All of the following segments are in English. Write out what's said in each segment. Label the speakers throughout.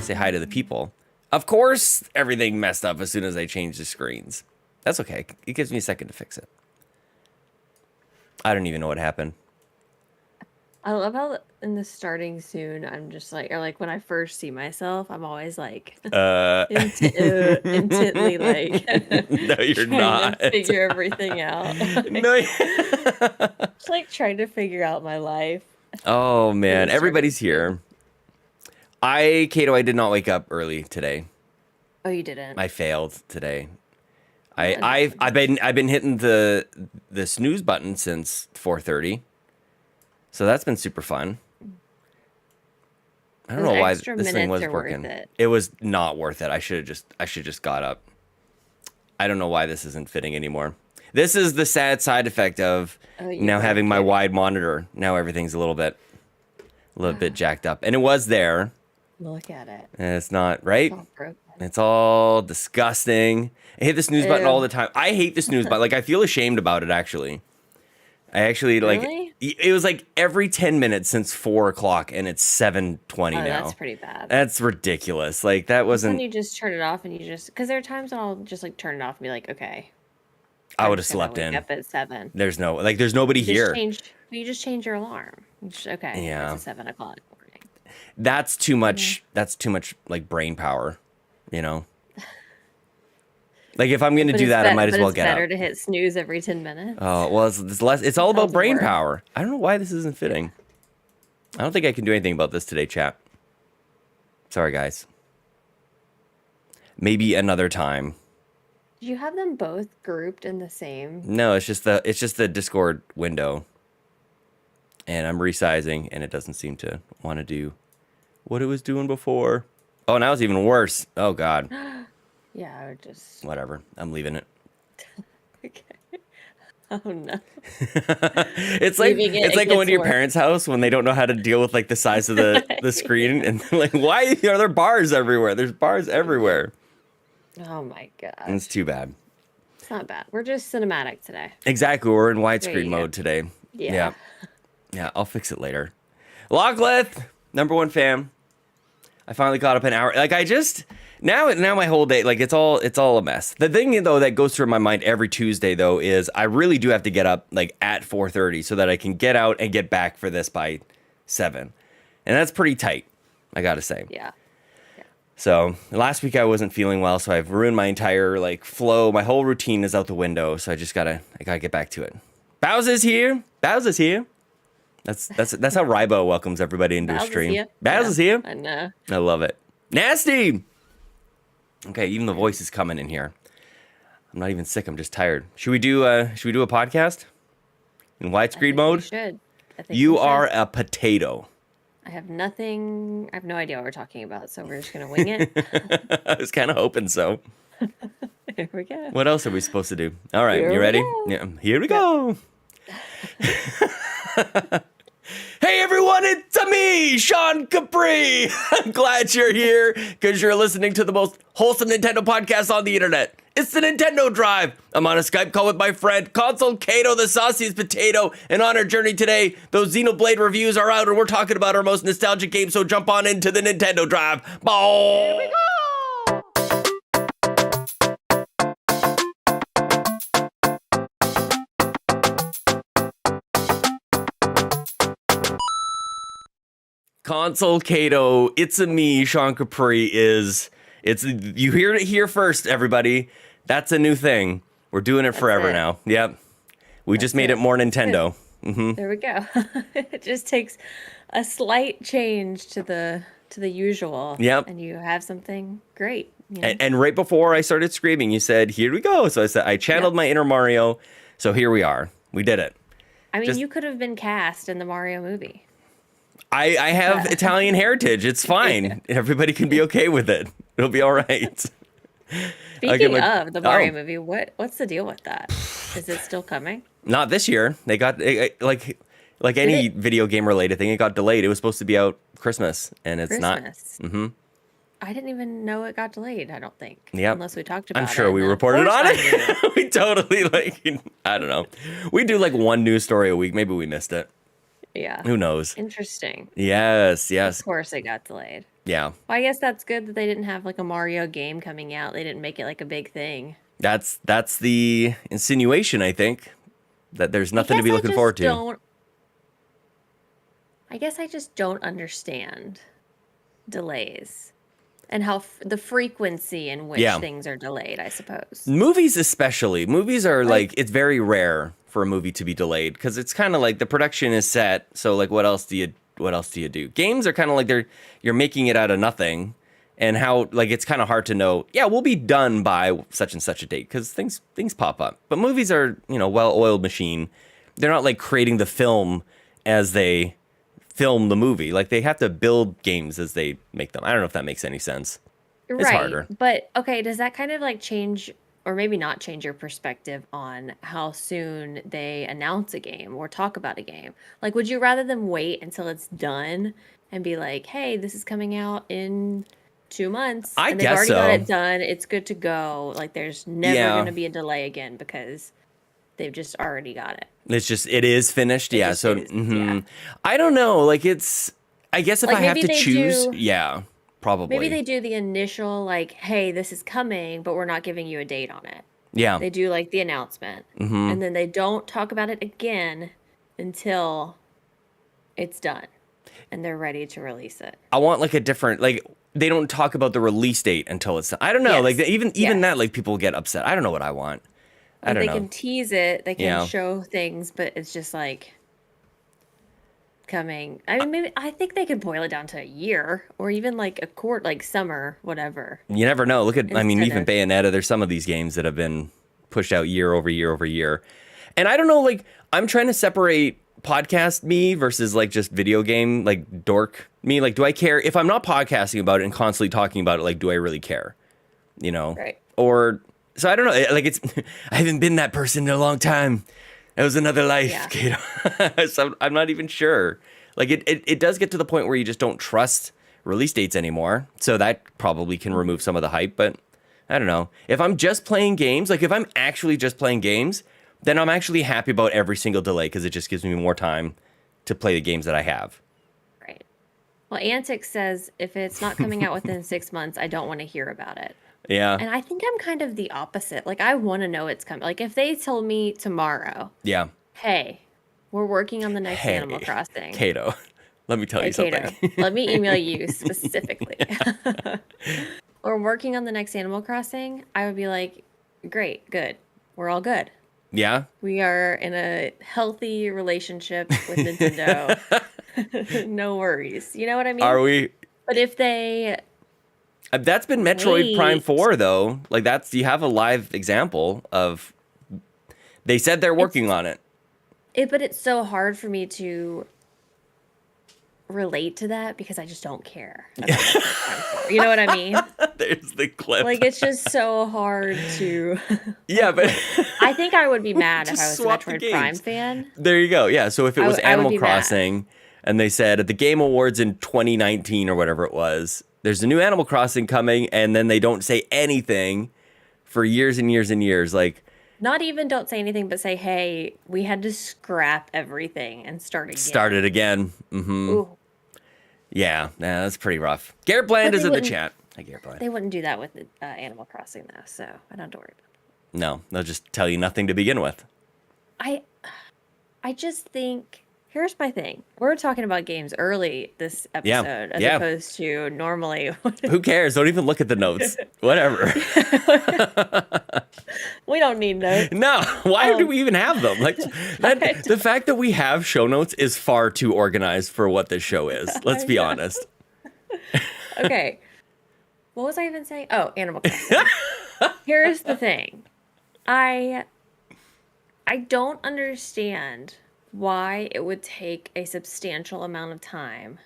Speaker 1: say hi to the people. Of course, everything messed up as soon as I changed the screens. That's okay. It gives me a second to fix it. I don't even know what happened.
Speaker 2: I love how in the starting soon, I'm just like, or like when I first see myself, I'm always like, intently like,
Speaker 1: no, you're
Speaker 2: trying
Speaker 1: not.
Speaker 2: to figure everything out.
Speaker 1: No.
Speaker 2: Just like trying to figure out my life.
Speaker 1: Oh man, everybody's here. Caito, I did not wake up early today.
Speaker 2: Oh, you didn't?
Speaker 1: I failed today. I've been hitting the snooze button since 4:30. So that's been super fun. I don't know why this thing was working. It was not worth it. I should just got up. I don't know why this isn't fitting anymore. This is the sad side effect of now having my wide monitor. Now everything's a little bit jacked up. And it was there.
Speaker 2: Look at it.
Speaker 1: And it's not, right?
Speaker 2: It's all broken.
Speaker 1: It's all disgusting. I hit the snooze button all the time. I hate the snooze button. Like, I feel ashamed about it, actually. I actually,
Speaker 2: really?
Speaker 1: It was like every 10 minutes since 4 o'clock, and it's 7:20 now.
Speaker 2: That's pretty bad.
Speaker 1: That's ridiculous. Like, that wasn't...
Speaker 2: When you just turn it off and you just... Because there are times when I'll just, like, turn it off and be like, okay.
Speaker 1: I would have slept in.
Speaker 2: Up at 7.
Speaker 1: There's nobody here.
Speaker 2: You just change your alarm. Okay.
Speaker 1: Yeah.
Speaker 2: It's 7 o'clock morning.
Speaker 1: That's too much. That's too much, like, brain power, you know? Like, if I'm going to do that, I might as well get up.
Speaker 2: It's better to hit snooze every 10 minutes.
Speaker 1: Oh, well, it's less. It's all about brain power. I don't know why this isn't fitting. I don't think I can do anything about this today, chat. Sorry, guys. Maybe another time.
Speaker 2: Do you have them both grouped in the same?
Speaker 1: No, it's just the Discord window. And I'm resizing, and it doesn't seem to want to do what it was doing before. Oh, now it's even worse. Oh, God.
Speaker 2: Yeah, I would just...
Speaker 1: Whatever. I'm leaving it.
Speaker 2: Okay. Oh, no.
Speaker 1: It's like going to your parents' house when they don't know how to deal with, like, the size of the screen. And, like, why are there bars everywhere? There's bars everywhere.
Speaker 2: Oh, my God.
Speaker 1: It's too bad.
Speaker 2: It's not bad. We're just cinematic today.
Speaker 1: Exactly. We're in widescreen mode today.
Speaker 2: Yeah.
Speaker 1: Yeah, I'll fix it later. Lockleth, #1 fam. I finally caught up an hour. Like, I just... Now my whole day, like, it's all a mess. The thing, though, that goes through my mind every Tuesday, though, is I really do have to get up, like, at 4:30 so that I can get out and get back for this by 7. And that's pretty tight, I gotta say.
Speaker 2: Yeah.
Speaker 1: So, last week I wasn't feeling well, so I've ruined my entire, like, flow. My whole routine is out the window, so I gotta get back to it. Bowser's here. Bowser's here. That's how Rybo welcomes everybody into his stream. Bowser's here.
Speaker 2: I know.
Speaker 1: I love it. Nasty! Okay, even the voice is coming in here. I'm not even sick. I'm just tired. Should we do a podcast in widescreen mode?
Speaker 2: We should.
Speaker 1: You are a potato.
Speaker 2: I have no idea what we're talking about, so we're just gonna wing it.
Speaker 1: I was kind of hoping so.
Speaker 2: Here we go.
Speaker 1: What else are we supposed to do? All right, you ready? Yeah, here we go. Hey everyone, it's me, Sean Capri. I'm glad you're here because you're listening to the most wholesome Nintendo podcast on the internet. It's the Nintendo Drive. I'm on a Skype call with my friend Console Caito, the sauciest potato, and on our journey today, those Xenoblade reviews are out and we're talking about our most nostalgic game, so jump on into the Nintendo Drive. Bye. Here we go. Console Caito, it's a me, Sean Capri you hear it here first, everybody. That's a new thing. We're doing it forever now. Yep. We just made it more Nintendo. Mm-hmm.
Speaker 2: There we go. It just takes a slight change to the usual.
Speaker 1: Yep.
Speaker 2: And you have something great. You know?
Speaker 1: And right before I started screaming, you said, "Here we go." So I channeled my inner Mario. So here we are. We did it.
Speaker 2: I mean, you could have been cast in the Mario movie.
Speaker 1: I have Italian heritage. It's fine. Everybody can be okay with it. It'll be all right.
Speaker 2: Speaking of the Mario movie, what's the deal with that? Is it still coming?
Speaker 1: Not this year. They got like any video game related thing. It got delayed. It was supposed to be out Christmas, and it's not. Mm-hmm.
Speaker 2: I didn't even know it got delayed. I don't think.
Speaker 1: Yep.
Speaker 2: Unless we talked about it.
Speaker 1: I'm sure we reported on it. We totally I don't know. We do like one news story a week. Maybe we missed it.
Speaker 2: Yeah.
Speaker 1: Who knows?
Speaker 2: Interesting.
Speaker 1: Yes.
Speaker 2: Of course it got delayed.
Speaker 1: Yeah.
Speaker 2: Well, I guess that's good that they didn't have like a Mario game coming out. They didn't make it like a big thing.
Speaker 1: That's the insinuation, I think, that there's nothing to be looking forward to.
Speaker 2: I guess I just don't understand delays and how the frequency in which things are delayed, I suppose.
Speaker 1: Movies especially. Movies are like it's very rare for a movie to be delayed because it's kind of like the production is set. So like what else do you do? Games are kind of like you're making it out of nothing, and how like it's kind of hard to know, we'll be done by such and such a date because things pop up. But movies are, well-oiled machine. They're not like creating the film as they film the movie. Like they have to build games as they make them. I don't know if that makes any sense. It's harder.
Speaker 2: But okay, does that kind of like change or maybe not change your perspective on how soon they announce a game or talk about a game? Like, would you rather them wait until it's done and be like, hey, this is coming out in 2 months.
Speaker 1: I
Speaker 2: and
Speaker 1: guess
Speaker 2: they've already
Speaker 1: so.
Speaker 2: got it done. It's good to go. Like, there's never going to be a delay again because they've just already got it.
Speaker 1: It is finished. I don't know. Like, I guess if I have to choose, probably.
Speaker 2: Maybe they do the initial, like, hey, this is coming, but we're not giving you a date on it.
Speaker 1: Yeah.
Speaker 2: They do, like, the announcement. And then they don't talk about it again until it's done. And they're ready to release it.
Speaker 1: I want, like, a different, like, they don't talk about the release date until it's done. I don't know. Yes. Like, even that, like, people get upset. I don't know what I want. I don't know.
Speaker 2: They can tease it. They can show things, but it's just, like, coming. I mean, I think they could boil it down to a year or even like a quarter, like summer, whatever.
Speaker 1: You never know. Look at, even Bayonetta, there's some of these games that have been pushed out year over year over year. And I don't know, like, I'm trying to separate podcast me versus like just video game, like dork me. Like, do I care? If I'm not podcasting about it and constantly talking about it, like, do I really care?
Speaker 2: Right.
Speaker 1: Or, so I don't know. Like, I haven't been that person in a long time. It was another life, Caito. So I'm not even sure. Like, it does get to the point where you just don't trust release dates anymore. So that probably can remove some of the hype. But I don't know. If I'm just playing games, like if I'm actually just playing games, then I'm actually happy about every single delay because it just gives me more time to play the games that I have.
Speaker 2: Right. Well, Antic says if it's not coming out within 6 months, I don't want to hear about it.
Speaker 1: Yeah.
Speaker 2: And I think I'm kind of the opposite. Like, I want to know it's coming. Like, if they told me tomorrow, hey, we're working on the next Animal Crossing.
Speaker 1: Caito, let me tell you something.
Speaker 2: Caito, let me email you specifically. We're working on the next Animal Crossing. I would be like, great, good. We're all good.
Speaker 1: Yeah.
Speaker 2: We are in a healthy relationship with Nintendo. No worries. You know what I mean?
Speaker 1: Are we?
Speaker 2: But if they...
Speaker 1: That's been Metroid Prime 4, though. Like, you have a live example of... They said they're working on it.
Speaker 2: But it's so hard for me to relate to that because I just don't care about Metroid Prime 4. You know what I mean?
Speaker 1: There's the clip.
Speaker 2: Like, it's just so hard to...
Speaker 1: Yeah, but...
Speaker 2: I think I would be mad if I was a Metroid Prime fan.
Speaker 1: There you go. Yeah, so if it was Animal Crossing, and they said at the Game Awards in 2019 or whatever it was... There's a new Animal Crossing coming, and then they don't say anything for years and years and years. Like,
Speaker 2: not even don't say anything, but say, hey, we had to scrap everything and start again.
Speaker 1: Start it again. Mm-hmm. Ooh. Yeah, that's pretty rough. Garrett Bland is in the chat. Hi, Garrett Bland.
Speaker 2: They wouldn't do that with Animal Crossing, though, so I don't have to worry about it.
Speaker 1: No, they'll just tell you nothing to begin with.
Speaker 2: I just think... Here's my thing. We're talking about games early this episode as opposed to normally.
Speaker 1: Who cares? Don't even look at the notes. Whatever.
Speaker 2: We don't need notes.
Speaker 1: No. Why do we even have them? Like the fact that we have show notes is far too organized for what this show is. Let's be honest.
Speaker 2: Okay. What was I even saying? Oh, Animal Crossing. Here's the thing. I don't understand why it would take a substantial amount of time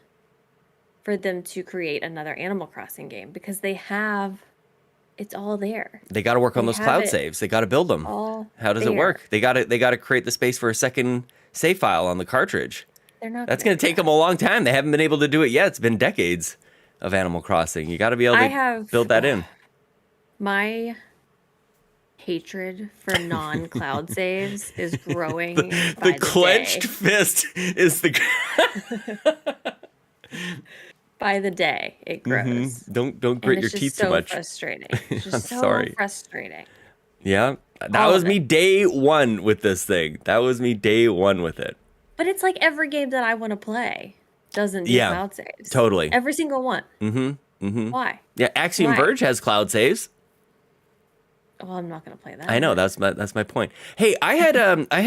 Speaker 2: for them to create another Animal Crossing game because it's all there.
Speaker 1: They got to work on those cloud saves. They got to build them. How does it work? They got to create the space for a second save file on the cartridge. That's going to take them a long time. They haven't been able to do it yet. It's been decades of Animal Crossing. You got to be able to build that in.
Speaker 2: My hatred for non-cloud saves is growing.
Speaker 1: The clenched fist is the
Speaker 2: by the day it grows.
Speaker 1: Don't
Speaker 2: And
Speaker 1: grit your
Speaker 2: it's just
Speaker 1: teeth
Speaker 2: so
Speaker 1: too much.
Speaker 2: frustrating. It's just
Speaker 1: I'm
Speaker 2: so
Speaker 1: sorry.
Speaker 2: frustrating.
Speaker 1: Yeah, that
Speaker 2: All
Speaker 1: was
Speaker 2: of
Speaker 1: me
Speaker 2: it.
Speaker 1: day one with this thing. That was me day one with it.
Speaker 2: But it's like every game that I want to play doesn't do
Speaker 1: Yeah,
Speaker 2: cloud saves.
Speaker 1: totally.
Speaker 2: Every single one.
Speaker 1: Mm-hmm.
Speaker 2: Why?
Speaker 1: Yeah, Axiom
Speaker 2: Why?
Speaker 1: Verge has cloud saves.
Speaker 2: Well, I'm not going to play that.
Speaker 1: I know, that's my point. Hey, I had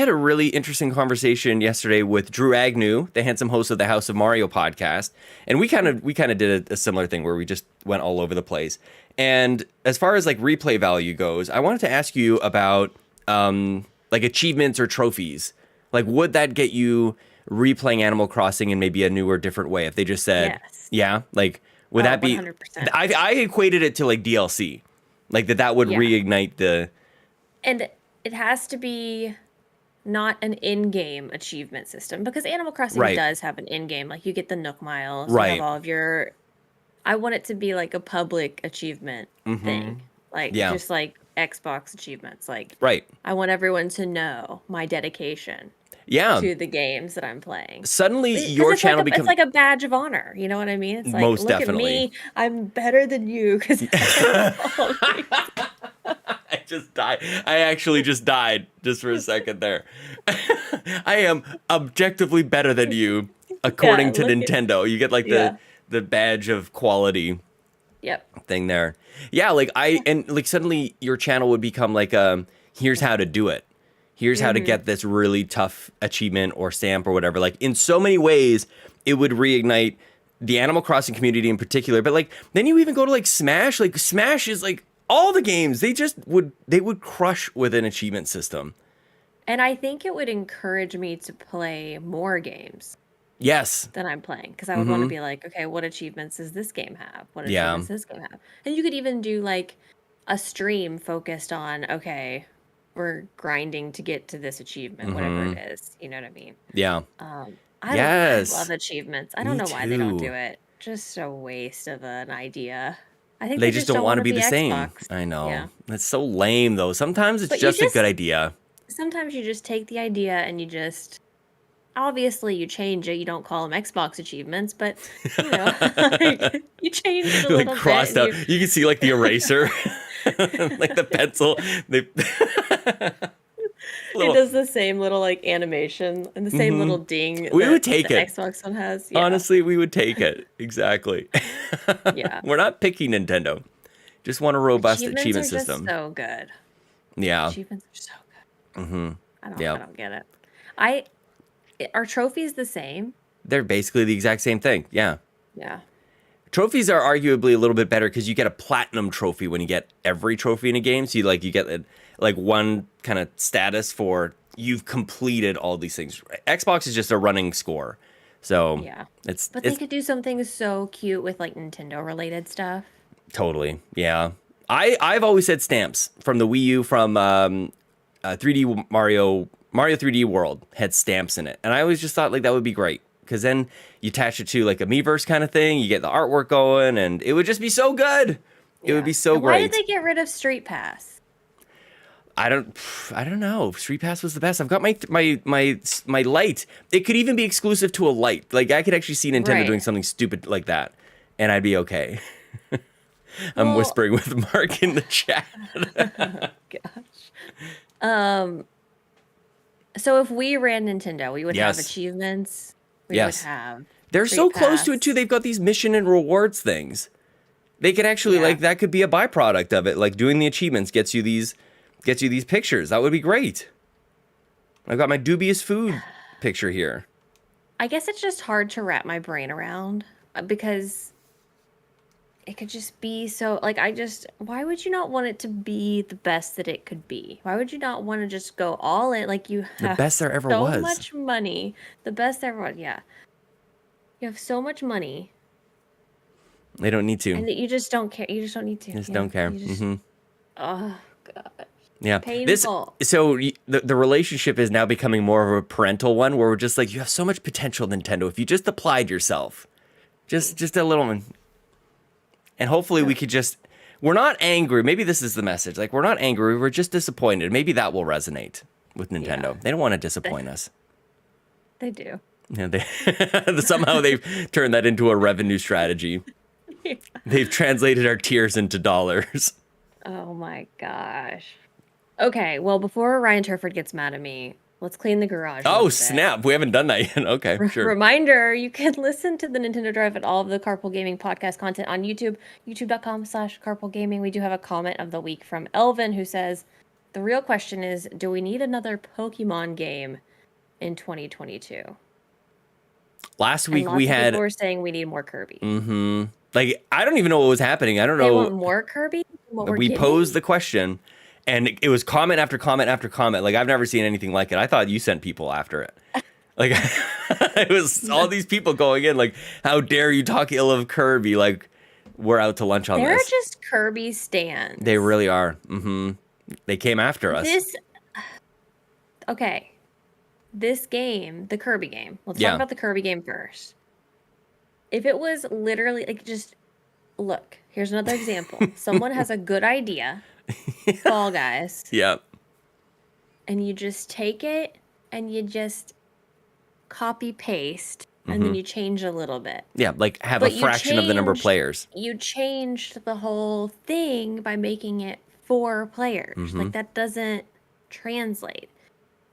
Speaker 1: a really interesting conversation yesterday with Drew Agnew, the handsome host of the House of Mario podcast, and we kind of did a similar thing where we just went all over the place. And as far as like replay value goes, I wanted to ask you about like achievements or trophies. Like, would that get you replaying Animal Crossing in maybe a new or different way if they just said,
Speaker 2: Yes.
Speaker 1: yeah, like would that be?
Speaker 2: 100%.
Speaker 1: I equated it to like DLC. Like that would
Speaker 2: Yeah.
Speaker 1: reignite the...
Speaker 2: And it has to be not an in-game achievement system, because Animal Crossing
Speaker 1: Right.
Speaker 2: does have an in-game. Like, you get the Nook Miles.
Speaker 1: Right.
Speaker 2: You have all of your... I want it to be like a public achievement thing. Like,
Speaker 1: Yeah.
Speaker 2: just like Xbox achievements. Like,
Speaker 1: Right.
Speaker 2: I want everyone to know my dedication
Speaker 1: Yeah.
Speaker 2: to the games that I'm playing.
Speaker 1: Suddenly
Speaker 2: 'Cause
Speaker 1: your
Speaker 2: it's
Speaker 1: channel
Speaker 2: like
Speaker 1: becomes...
Speaker 2: it's like a badge of honor. You know what I mean? It's like,
Speaker 1: Most
Speaker 2: look
Speaker 1: definitely.
Speaker 2: at me. I'm better than you. Because
Speaker 1: I just died. I actually just died just for a second there. I am objectively better than you, according to
Speaker 2: look at-
Speaker 1: Nintendo. You get like
Speaker 2: Yeah.
Speaker 1: the badge of quality
Speaker 2: Yep.
Speaker 1: thing there. Yeah, like and like suddenly your channel would become like here's how to do it. Here's how to get this really tough achievement or stamp or whatever. Like in so many ways, it would reignite the Animal Crossing community in particular. But like then you even go to like Smash. Like Smash is like all the games they would crush with an achievement system.
Speaker 2: And I think it would encourage me to play more games
Speaker 1: Yes.
Speaker 2: than I'm playing, because I would want to be like, okay, what achievements does this game have? What
Speaker 1: Yeah.
Speaker 2: achievements does this game have? And you could even do like a stream focused on, okay, we're grinding to get to this achievement, whatever it is. You know what I mean?
Speaker 1: Yeah.
Speaker 2: I
Speaker 1: Yes.
Speaker 2: love achievements. I don't
Speaker 1: Me
Speaker 2: know why they don't
Speaker 1: too.
Speaker 2: do it. Just a waste of an idea. I think
Speaker 1: They just don't want to
Speaker 2: wanna
Speaker 1: be the same.
Speaker 2: Xbox.
Speaker 1: I know.
Speaker 2: Yeah.
Speaker 1: That's so lame though. Sometimes it's
Speaker 2: But you
Speaker 1: just a
Speaker 2: just-
Speaker 1: good idea.
Speaker 2: Sometimes you just take the idea and you just, obviously you change it. You don't call them Xbox achievements, but you know, like, you change it a
Speaker 1: Like
Speaker 2: little
Speaker 1: crossed
Speaker 2: bit.
Speaker 1: out.
Speaker 2: and
Speaker 1: You can see like the eraser, like the pencil. They...
Speaker 2: It does the same little like animation and the same little ding.
Speaker 1: We
Speaker 2: that
Speaker 1: would take
Speaker 2: the
Speaker 1: it.
Speaker 2: Xbox one has. Yeah.
Speaker 1: Honestly, we would take it. Exactly.
Speaker 2: Yeah.
Speaker 1: We're not picky Nintendo. Just want a robust achievement
Speaker 2: are just
Speaker 1: system.
Speaker 2: so good.
Speaker 1: Yeah.
Speaker 2: Achievements are so good. I
Speaker 1: Yeah.
Speaker 2: don't get it. Are trophies the same?
Speaker 1: They're basically the exact same thing. Yeah.
Speaker 2: Yeah.
Speaker 1: Trophies are arguably a little bit better because you get a platinum trophy when you get every trophy in a game. So you get like one kind of status for you've completed all these things. Xbox is just a running score. So
Speaker 2: Yeah.
Speaker 1: it's
Speaker 2: But they could do something so cute with like Nintendo related stuff.
Speaker 1: totally. Yeah. I've always said stamps from the Wii U, from 3D Mario 3D World had stamps in it. And I always just thought like that would be great. Because then you attach it to like a Miiverse kind of thing. You get the artwork going and it would just be so good. It would be so
Speaker 2: And
Speaker 1: great.
Speaker 2: Why did they get rid of Street Pass?
Speaker 1: I don't know. Street Pass was the best. I've got my light. It could even be exclusive to a light. Like I could actually see Nintendo
Speaker 2: Right.
Speaker 1: doing something stupid like that, and I'd be okay. I'm
Speaker 2: Well-
Speaker 1: whispering with Mark in the chat.
Speaker 2: So if we ran Nintendo, we would have
Speaker 1: Yes.
Speaker 2: achievements. We
Speaker 1: Yes.
Speaker 2: would have.
Speaker 1: They're
Speaker 2: Street
Speaker 1: so close to
Speaker 2: Pass.
Speaker 1: it too. They've got these mission and rewards things. They could actually
Speaker 2: Yeah.
Speaker 1: like that could be a byproduct of it. Like doing the achievements gets you these pictures. That would be great. I've got my dubious food picture here.
Speaker 2: I guess it's just hard to wrap my brain around, because it could just be so like why would you not want it to be the best that it could be? Why would you not want to just go all in? Like, you have
Speaker 1: best there ever
Speaker 2: so
Speaker 1: was.
Speaker 2: much money. The best there ever was, yeah. You have so much money
Speaker 1: They don't need to.
Speaker 2: and that you just don't care. You just don't need to.
Speaker 1: Just
Speaker 2: Yeah,
Speaker 1: don't care.
Speaker 2: you just-
Speaker 1: Hmm.
Speaker 2: Oh god.
Speaker 1: Yeah.
Speaker 2: Painful.
Speaker 1: The relationship is now becoming more of a parental one where we're just like, you have so much potential, Nintendo. If you just applied yourself, just a little one. And hopefully we could we're not angry. Maybe this is the message. Like, we're not angry. We're just disappointed. Maybe that will resonate with Nintendo.
Speaker 2: Yeah.
Speaker 1: They don't want to disappoint us.
Speaker 2: They do.
Speaker 1: Yeah, somehow they've turned that into a revenue strategy.
Speaker 2: Yeah.
Speaker 1: They've translated our tears into dollars.
Speaker 2: Oh my gosh. Okay, well, before Ryan Turford gets mad at me, let's clean the garage.
Speaker 1: Oh, snap. We haven't done that yet. Okay, sure.
Speaker 2: Reminder, you can listen to the Nintendo Drive and all of the Carpool Gaming podcast content on YouTube, youtube.com/carpoolgaming. We do have a comment of the week from Elvin who says, the real question is, do we need another Pokemon game in 2022?
Speaker 1: Last week we had...
Speaker 2: people were saying we need more Kirby.
Speaker 1: Mm-hmm. Like, I don't even know what was happening. I don't know.
Speaker 2: They want more Kirby?
Speaker 1: We posed the question, and it was comment after comment after comment. Like, I've never seen anything like it. I thought you sent people after it. Like, it was all these people going in, like, how dare you talk ill of Kirby? Like, we're out to lunch on this.
Speaker 2: They're just Kirby stands.
Speaker 1: They really are. Mm-hmm. They came after us.
Speaker 2: Okay. This game, the Kirby game. Let's talk about the Kirby game first. If it was literally, like, just, look, here's another example. Someone has a good idea, Fall Guys.
Speaker 1: Yep.
Speaker 2: And you just take it and you just copy-paste, and then you change a little bit.
Speaker 1: Yeah, like have a fraction of the number of players.
Speaker 2: You changed the whole thing by making it 4 players. Like, that doesn't translate.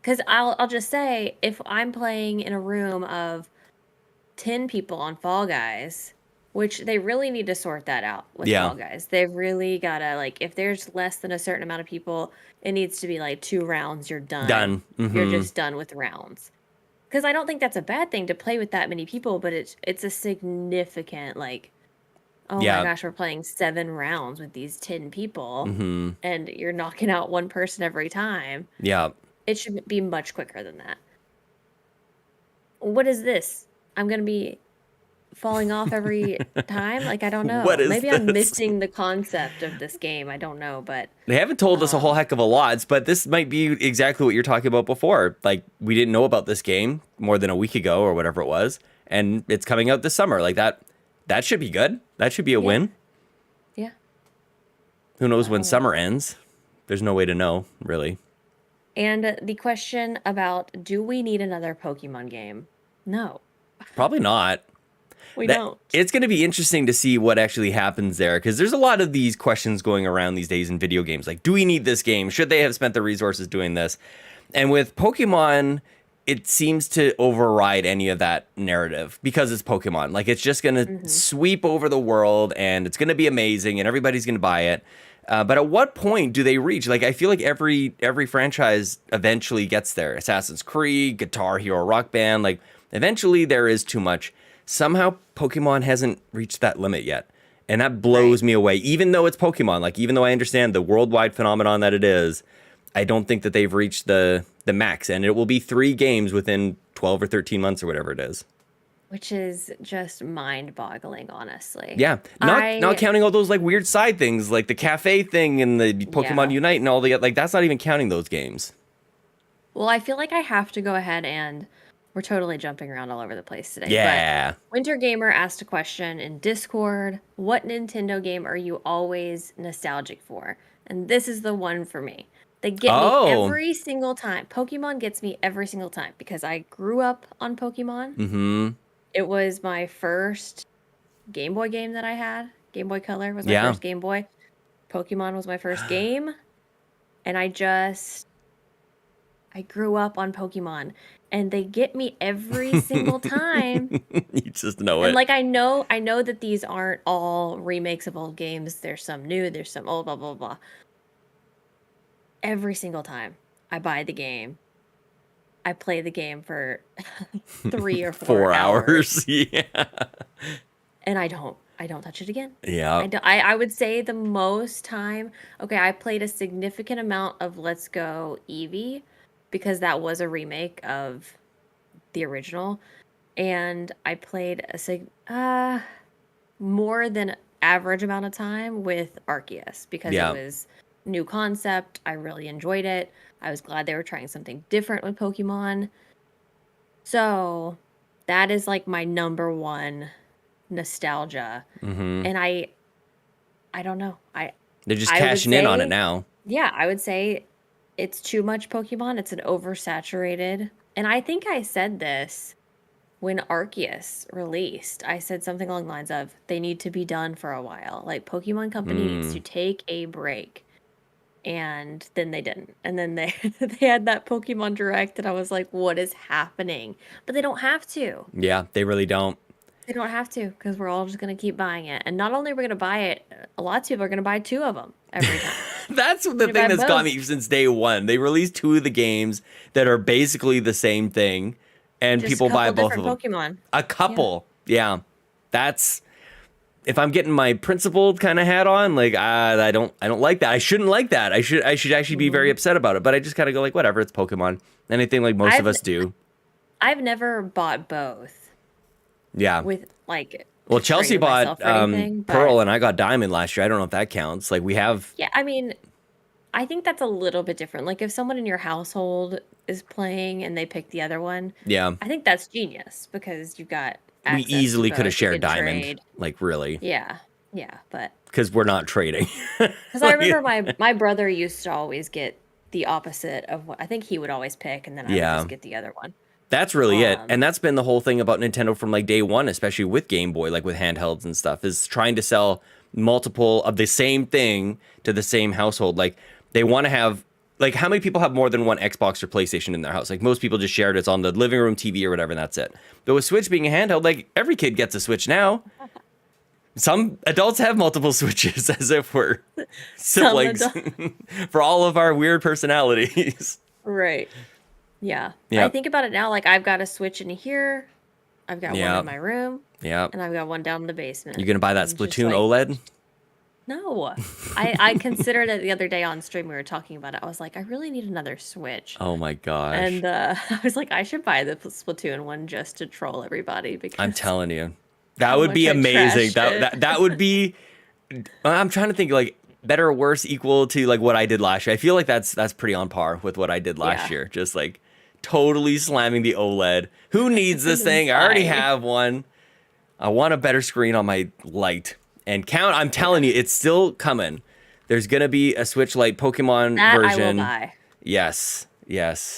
Speaker 2: Because I'll just say, if I'm playing in a room of 10 people on Fall Guys, which they really need to sort that out with Fall Guys. They've really got to, like, if there's less than a certain amount of people, it needs to be like 2 rounds, you're done. Done. You're just done with rounds. Because I don't think that's a bad thing to play with that many people, but it's a significant, like, oh my gosh, we're playing 7 rounds with these 10 people, and you're knocking out one person every time.
Speaker 1: Yeah.
Speaker 2: It should be much quicker than that. What is this? I'm going to be falling off every time? Like, I don't know. Maybe I'm missing the concept of this game. I don't know, but...
Speaker 1: They haven't told us a whole heck of a lot, but this might be exactly what you're talking about before. Like, we didn't know about this game more than a week ago or whatever it was, and it's coming out this summer. Like, that should be good. That should be a win.
Speaker 2: Yeah.
Speaker 1: Who knows when summer ends? There's no way to know, really.
Speaker 2: And the question about, do we need another Pokemon game? No.
Speaker 1: Probably not.
Speaker 2: We don't.
Speaker 1: It's going to be interesting to see what actually happens there, because there's a lot of these questions going around these days in video games. Like, do we need this game? Should they have spent the resources doing this? And with Pokemon, it seems to override any of that narrative because it's Pokemon. Like, it's just going to sweep over the world, and it's going to be amazing, and everybody's going to buy it. But at what point do they reach? Like, I feel like every franchise eventually gets there. Assassin's Creed, Guitar Hero Rock Band, like, eventually there is too much. Somehow Pokemon hasn't reached that limit yet. And that blows me away. Even though it's Pokemon, like, even though I understand the worldwide phenomenon that it is, I don't think that they've reached the max. And it will be 3 games within 12 or 13 months or whatever it is. Which
Speaker 2: is just mind-boggling, honestly.
Speaker 1: Yeah, not counting all those, like, weird side things, like the cafe thing and the Pokemon Unite and all the, like, that's not even counting those games.
Speaker 2: Well, I feel like I have to go ahead and we're totally jumping around all over the place today.
Speaker 1: Yeah.
Speaker 2: But Winter Gamer asked a question in Discord: what Nintendo game are you always nostalgic for? And this is the one for me. They get me every single time. Pokemon gets me every single time because I grew up on Pokemon.
Speaker 1: Mm-hmm.
Speaker 2: It was my first Game Boy game that I had. Game Boy Color was my first Game Boy. Pokemon was my first game. And I grew up on Pokemon. And they get me every single time.
Speaker 1: You just know it.
Speaker 2: And, like, I know that these aren't all remakes of old games. There's some new, there's some old, blah, blah, blah. Every single time I buy the game, I play the game for 3 or 4 hours.
Speaker 1: Yeah.
Speaker 2: And I don't touch it again.
Speaker 1: Yeah.
Speaker 2: I would say the most time, I played a significant amount of Let's Go Eevee because that was a remake of the original. And I played a more than average amount of time with Arceus because it was new concept. I really enjoyed it. I was glad they were trying something different with Pokemon. So that is, like, my number one nostalgia.
Speaker 1: Mm-hmm.
Speaker 2: And I don't know.
Speaker 1: They're just cashing in on it now.
Speaker 2: Yeah, I would say it's too much Pokemon. It's an oversaturated. And I think I said this when Arceus released, I said something along the lines of, they need to be done for a while. Like, Pokemon Company needs to take a break. And then they didn't. And then they they had that Pokemon Direct, and I was like, what is happening? But they don't have to.
Speaker 1: Yeah, they really don't.
Speaker 2: They don't have to, because we're all just going to keep buying it. And not only are we going to buy it, a lot of people are going to buy 2 of them every time.
Speaker 1: That's the thing that's got me since day one. They released 2 of the games that are basically the same thing, and
Speaker 2: Just
Speaker 1: people buy both of them.
Speaker 2: Pokemon.
Speaker 1: A couple, yeah. That's if I'm getting my principled kind of hat on. Like I don't like that. I shouldn't like that. I should actually be very upset about it. But I just gotta go like whatever. It's Pokemon. Anything like most of us do.
Speaker 2: I've never bought both.
Speaker 1: Yeah.
Speaker 2: With like.
Speaker 1: Well, Chelsea bought
Speaker 2: anything,
Speaker 1: Pearl, and I got Diamond last year. I don't know if that counts. Like we have.
Speaker 2: Yeah, I mean, I think that's a little bit different. Like if someone in your household is playing and they pick the other one.
Speaker 1: Yeah.
Speaker 2: I think that's genius because you've got.
Speaker 1: We easily could have shared Diamond. Trade. Like really.
Speaker 2: Yeah, but.
Speaker 1: Because we're not trading.
Speaker 2: Because I remember my brother used to always get the opposite of what I think he would always pick, and then I would just get the other one.
Speaker 1: That's really it. And that's been the whole thing about Nintendo from like day one, especially with Game Boy, like with handhelds and stuff, is trying to sell multiple of the same thing to the same household. Like they want to have, like how many people have more than one Xbox or PlayStation in their house? Like most people just share it. It's on the living room TV or whatever, and that's it. But with Switch being a handheld, like every kid gets a Switch now. Some adults have multiple Switches as if we're siblings for all of our weird personalities.
Speaker 2: Right. Yeah. I think about it now, like I've got a Switch in here, I've got one in my room, and I've got one down in the basement.
Speaker 1: You gonna buy that Splatoon OLED?
Speaker 2: No. I considered it the other day on stream, we were talking about it. I was like, I really need another Switch.
Speaker 1: Oh my gosh.
Speaker 2: And I was like, I should buy the Splatoon one just to troll everybody because
Speaker 1: I'm telling you. That would be amazing. That would be I'm trying to think like better or worse equal to like what I did last year. I feel like that's pretty on par with what I did last year. Just like totally slamming the OLED. Who needs this thing? I already have one. I want a better screen on my light. And I'm telling you, it's still coming. There's going to be a Switch Lite Pokemon version.
Speaker 2: I will buy.
Speaker 1: Yes.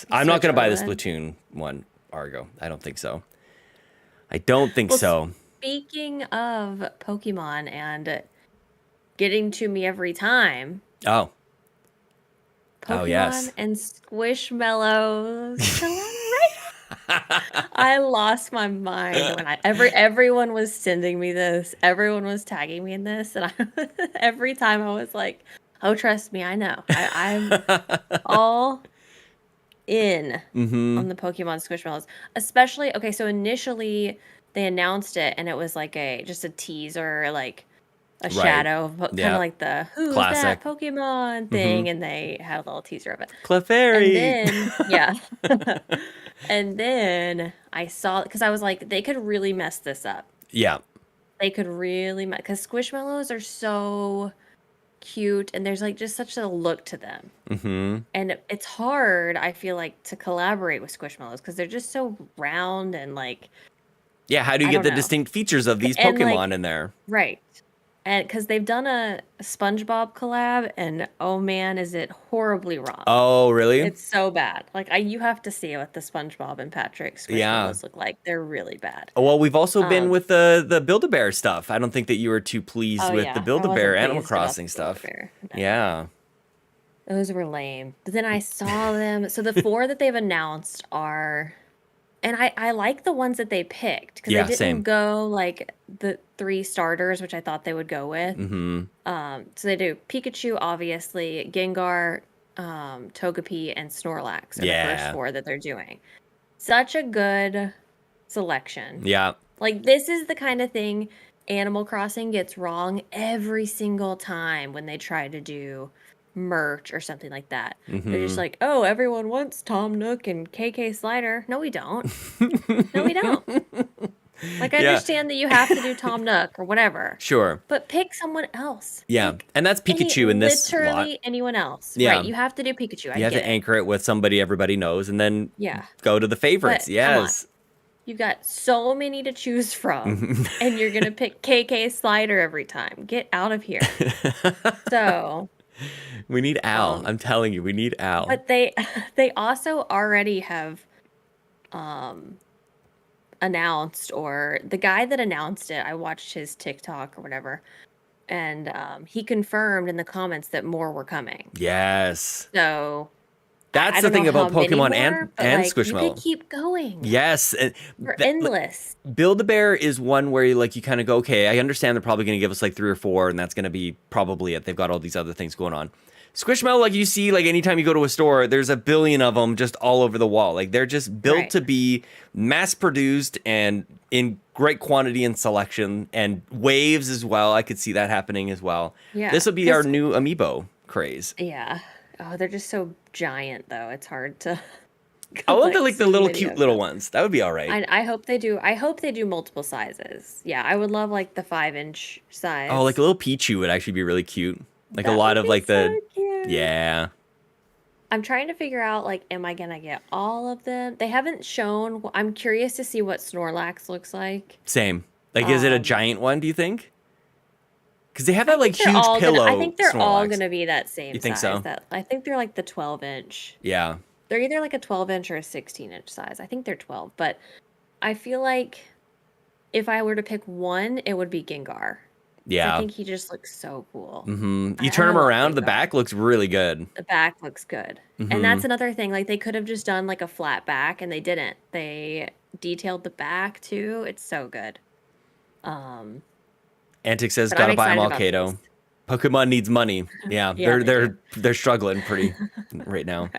Speaker 1: I'm not going to buy the Splatoon one, ARGO. I don't think so. I don't think so.
Speaker 2: Speaking of Pokemon and getting to me every time.
Speaker 1: Pokemon
Speaker 2: and Squishmallows. I lost my mind when everyone was sending me this. Everyone was tagging me in this, and every time I was like, "Oh, trust me, I know. I'm all in on the Pokemon Squishmallows." Especially, so initially they announced it, and it was like just a teaser, like a shadow, kind of like the who's
Speaker 1: classic
Speaker 2: that Pokemon thing, and they had a little teaser of it.
Speaker 1: Clefairy.
Speaker 2: And then, and then I saw, because I was like, they could really mess this up.
Speaker 1: Yeah.
Speaker 2: They could really mess, because Squishmallows are so cute, and there's like just such a look to them. And it's hard, I feel like, to collaborate with Squishmallows, because they're just so round and like...
Speaker 1: Yeah, how do you get the distinct features of these Pokemon in there?
Speaker 2: Right. And because they've done a SpongeBob collab, and oh man, is it horribly wrong.
Speaker 1: Oh, really?
Speaker 2: It's so bad. Like, you have to see what the SpongeBob and Patrick Squishmallows look like. They're really bad.
Speaker 1: Well, we've also been with the Build-A-Bear stuff. I don't think that you were too pleased with the Build-A-Bear Animal Crossing stuff. No. Yeah.
Speaker 2: Those were lame. But then I saw them. So the 4 that they've announced are... And I like the ones that they picked, because they didn't go like the 3 starters, which I thought they would go with. So they do Pikachu, obviously, Gengar, Togepi, and Snorlax are the first 4 that they're doing. Such a good selection.
Speaker 1: Yeah.
Speaker 2: Like, this is the kind of thing Animal Crossing gets wrong every single time when they try to do merch or something like that. They're just like, oh, everyone wants Tom Nook and KK Slider. No, we don't. No, we don't. Like, I understand that you have to do Tom Nook or whatever.
Speaker 1: Sure.
Speaker 2: But pick someone else.
Speaker 1: Yeah. And that's Pikachu in this
Speaker 2: literally
Speaker 1: lot.
Speaker 2: Anyone else.
Speaker 1: Yeah.
Speaker 2: Right. You have to do Pikachu.
Speaker 1: You have to anchor it with somebody everybody knows, and then go to the favorites.
Speaker 2: But, come on. You've got so many to choose from, and you're going to pick KK Slider every time. Get out of here. So...
Speaker 1: We need Al. I'm telling you, we need Al.
Speaker 2: But they also already have announced, or the guy that announced it, I watched his TikTok or whatever, and he confirmed in the comments that more were coming.
Speaker 1: Yes.
Speaker 2: So
Speaker 1: That's
Speaker 2: I
Speaker 1: the
Speaker 2: don't know
Speaker 1: thing about
Speaker 2: how many
Speaker 1: Pokemon
Speaker 2: more, but
Speaker 1: and
Speaker 2: like you could
Speaker 1: Squishmallow.
Speaker 2: keep going
Speaker 1: Yes. And
Speaker 2: for endless.
Speaker 1: Build-A-Bear is one where you kind of go, okay, I understand they're probably going to give us like 3 or 4, and that's going to be probably it. They've got all these other things going on. Squishmallow, like you see, like anytime you go to a store, there's a billion of them just all over the wall. Like they're just built to be mass-produced and in great quantity and selection, and waves as well. I could see that happening as well.
Speaker 2: Yeah.
Speaker 1: This will be our new amiibo craze.
Speaker 2: Yeah. Oh, they're just so giant though. It's hard to
Speaker 1: I want the
Speaker 2: so
Speaker 1: little
Speaker 2: many
Speaker 1: cute
Speaker 2: of
Speaker 1: little
Speaker 2: them.
Speaker 1: ones. That would be all right.
Speaker 2: I hope they do. I hope they do multiple sizes. Yeah, I would love like the 5-inch size.
Speaker 1: Oh, like a little Pichu would actually be really cute. Like
Speaker 2: That
Speaker 1: a lot
Speaker 2: would
Speaker 1: of
Speaker 2: be
Speaker 1: like
Speaker 2: so
Speaker 1: the
Speaker 2: cute.
Speaker 1: yeah.
Speaker 2: I'm trying to figure out, like, am I gonna get all of them? They haven't shown. I'm curious to see what Snorlax looks like.
Speaker 1: Same. Like, is it a giant one, do you think? Because they have that, like,
Speaker 2: They're
Speaker 1: huge
Speaker 2: all
Speaker 1: pillow
Speaker 2: I think they're all
Speaker 1: Snorlax.
Speaker 2: gonna be that same
Speaker 1: You think
Speaker 2: size.
Speaker 1: so?
Speaker 2: I think they're like the 12-inch.
Speaker 1: Yeah.
Speaker 2: They're either like a 12-inch or a 16-inch size. I think they're 12, but I feel like if I were to pick one, it would be Gengar.
Speaker 1: Yeah.
Speaker 2: I think he just looks so cool.
Speaker 1: You turn him
Speaker 2: love
Speaker 1: around, the
Speaker 2: Gengar.
Speaker 1: back looks really good.
Speaker 2: The back looks good. And that's another thing. Like, they could have just done like a flat back, and they didn't. They detailed the back too. It's so good.
Speaker 1: Antic says,
Speaker 2: But I'm
Speaker 1: gotta buy them
Speaker 2: excited
Speaker 1: all,
Speaker 2: about
Speaker 1: Caito.
Speaker 2: these.
Speaker 1: Pokemon needs money. Yeah,
Speaker 2: Yeah,
Speaker 1: they're struggling pretty right now.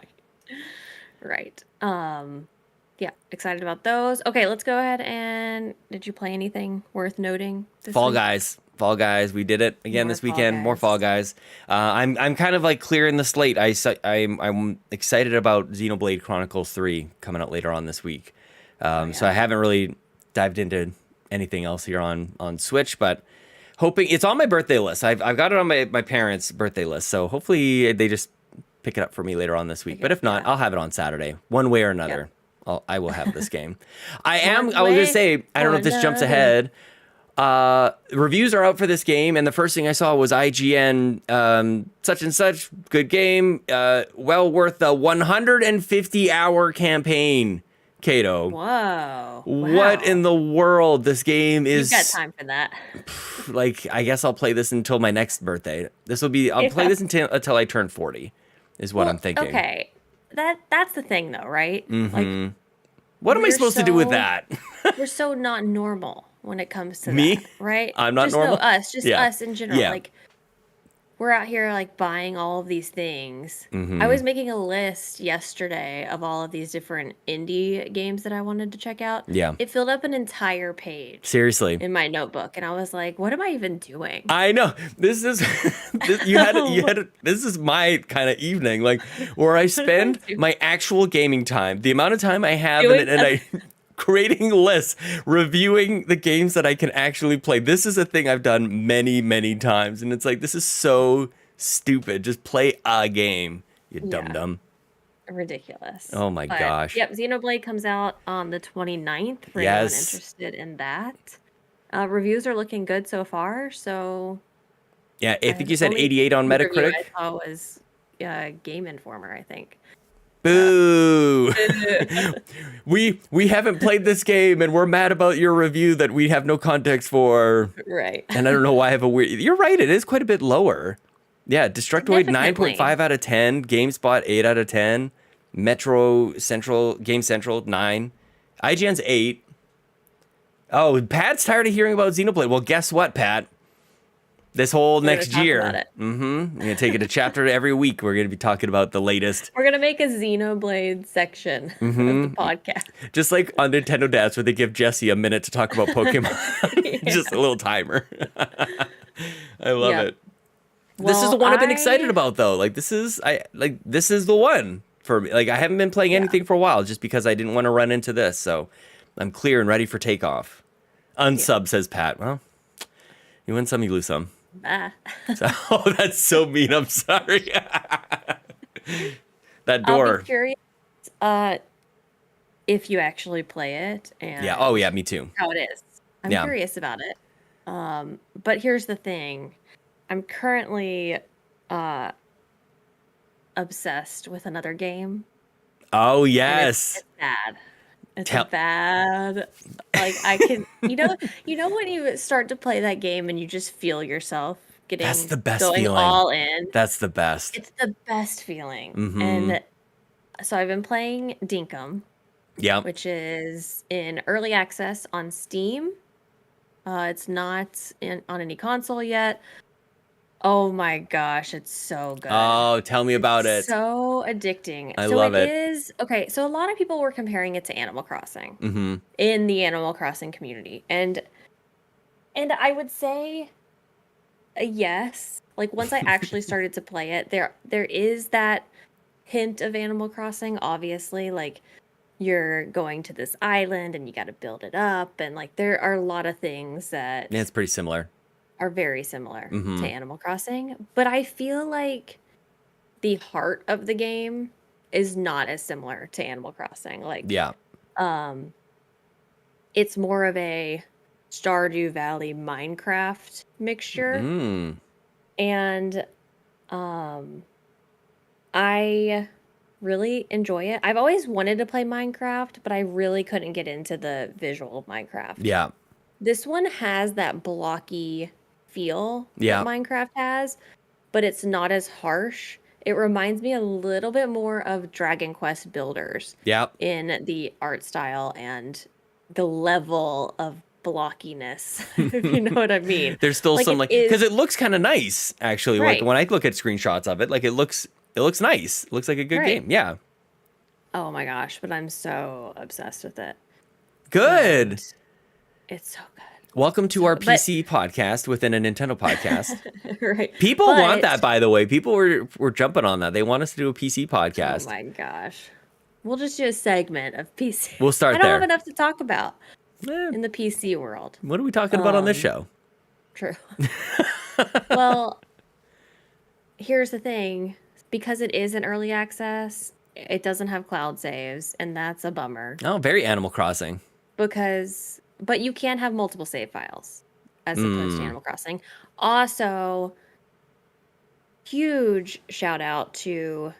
Speaker 2: Right. Yeah, excited about those. Okay, let's go ahead and did you play anything worth noting this
Speaker 1: Fall
Speaker 2: week?
Speaker 1: Guys, we did it again
Speaker 2: More
Speaker 1: this
Speaker 2: Fall
Speaker 1: weekend. More
Speaker 2: Guys.
Speaker 1: Fall Guys. I'm kind of like clearing the slate. I'm excited about Xenoblade Chronicles 3 coming out later on this week. So I haven't really dived into anything else here on Switch, but hoping it's on my birthday list. I've got it on my parents' birthday list, so hopefully they just pick it up for me later on this week. But if not, I'll have it on Saturday, one way or another. I will have this game. I was gonna say, I don't know if this jumps ahead. Reviews are out for this game, and the first thing I saw was IGN, such and such, good game, well worth the 150-hour campaign. Caito.
Speaker 2: Whoa.
Speaker 1: What in the world? This game is.
Speaker 2: You've got time for that.
Speaker 1: Like, I guess I'll play this until my next birthday. I'll play this until I turn 40, is what I'm thinking.
Speaker 2: Okay. That's the thing though, right? Like,
Speaker 1: what am I supposed to do with that?
Speaker 2: we're so not normal when it comes to
Speaker 1: Me?
Speaker 2: that, right?
Speaker 1: I'm not
Speaker 2: just
Speaker 1: normal?
Speaker 2: No, us in general.
Speaker 1: Yeah.
Speaker 2: Like, we're out here like buying all of these things. I was making a list yesterday of all of these different indie games that I wanted to check out.
Speaker 1: Yeah.
Speaker 2: It filled up an entire page
Speaker 1: Seriously.
Speaker 2: in my notebook, and I was like, what am I even doing?
Speaker 1: I know. This is this is my kind of evening, like where I spend my actual gaming time, the amount of time I have and I creating lists, reviewing the games that I can actually play. This is a thing I've done many, many times, and it's like, this is so stupid. Just play a game, you dum-dum.
Speaker 2: Ridiculous.
Speaker 1: Oh my gosh.
Speaker 2: Yep, Xenoblade comes out on the 29th for anyone interested in that. Reviews are looking good so far, so...
Speaker 1: Yeah, I think you said 88 on Metacritic.
Speaker 2: I saw was Game Informer, I think.
Speaker 1: Boo! we haven't played this game, and we're mad about your review that we have no context for.
Speaker 2: Right.
Speaker 1: And I don't know why I have a weird. You're right. It is quite a bit lower. Yeah, Destructoid 9.5 out of 10, GameSpot 8 out of 10, Metro Central, Game Central 9, IGN's 8. Oh, Pat's tired of hearing about Xenoblade. Well, guess what, Pat? This whole next year, we're gonna take it a chapter every week. We're gonna be talking about the latest.
Speaker 2: We're gonna make a Xenoblade section of the podcast,
Speaker 1: just like on Nintendo Dads, where they give Jesse a minute to talk about Pokemon, just a little timer. I love it. Well, this is the one I've been excited about, though. Like this is the one for me. Like I haven't been playing anything for a while, just because I didn't want to run into this. So I'm clear and ready for takeoff. Unsub, says Pat. Well, you win some, you lose some. Oh, that's so mean. I'm sorry. That door.
Speaker 2: I'll be curious if you actually play it. And
Speaker 1: yeah. Oh, yeah. Me too.
Speaker 2: How it is. I'm curious about it. But here's the thing. I'm currently obsessed with another game.
Speaker 1: Oh, yes.
Speaker 2: It's bad. It's a bad, like, I can, when you start to play that game and you just feel yourself
Speaker 1: That's the best
Speaker 2: going
Speaker 1: feeling.
Speaker 2: all in.
Speaker 1: That's the best.
Speaker 2: It's the best feeling.
Speaker 1: Mm-hmm.
Speaker 2: And so I've been playing Dinkum, which is in early access on Steam. It's not on any console yet. Oh my gosh, it's so good.
Speaker 1: Oh, tell me about it.
Speaker 2: So addicting.
Speaker 1: I love it.
Speaker 2: It is, okay, so a lot of people were comparing it to Animal Crossing
Speaker 1: Mm-hmm.
Speaker 2: in the Animal Crossing community. And I would say yes. Like, once I actually started to play it, there is that hint of Animal Crossing, obviously. Like, you're going to this island and you got to build it up, and like there are a lot of things that
Speaker 1: Yeah, it's pretty similar.
Speaker 2: Are very similar to Animal Crossing, but I feel like the heart of the game is not as similar to Animal Crossing. Like, it's more of a Stardew Valley Minecraft mixture. And I really enjoy it. I've always wanted to play Minecraft, but I really couldn't get into the visual of Minecraft.
Speaker 1: Yeah.
Speaker 2: This one has that blocky feel that Minecraft has, but it's not as harsh. It reminds me a little bit more of Dragon Quest Builders. In the art style and the level of blockiness, if you know what I mean.
Speaker 1: There's still some, like, because it looks kind of nice, actually.
Speaker 2: Right.
Speaker 1: Like, when I look at screenshots of it, like, it looks nice. It looks like a good game. Yeah.
Speaker 2: Oh my gosh, but I'm so obsessed with it.
Speaker 1: Good.
Speaker 2: And it's so good.
Speaker 1: Welcome to our PC podcast within a Nintendo podcast.
Speaker 2: Right.
Speaker 1: People want that, by the way. People were jumping on that. They want us to do a PC podcast.
Speaker 2: Oh my gosh. We'll just do a segment of PC.
Speaker 1: We'll start there.
Speaker 2: I don't have enough to talk about in the PC world.
Speaker 1: What are we talking about on this show?
Speaker 2: True. Well, here's the thing. Because it is in early access, it doesn't have cloud saves, and that's a bummer.
Speaker 1: Oh, very Animal Crossing.
Speaker 2: But you can have multiple save files as opposed to Animal Crossing. Also, huge shout out to,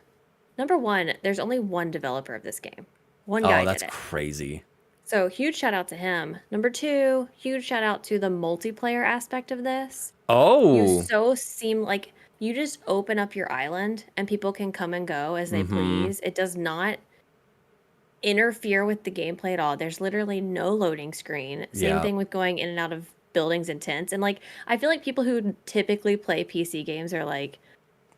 Speaker 2: number one, there's only one developer of this game. One guy did it. Oh, that's
Speaker 1: crazy.
Speaker 2: So huge shout out to him. Number two, huge shout out to the multiplayer aspect of this.
Speaker 1: Oh.
Speaker 2: You seem like you just open up your island and people can come and go as they please. It does not interfere with the gameplay at all. There's literally no loading screen. Same thing with going in and out of buildings and tents. And like, I feel like people who typically play PC games are like,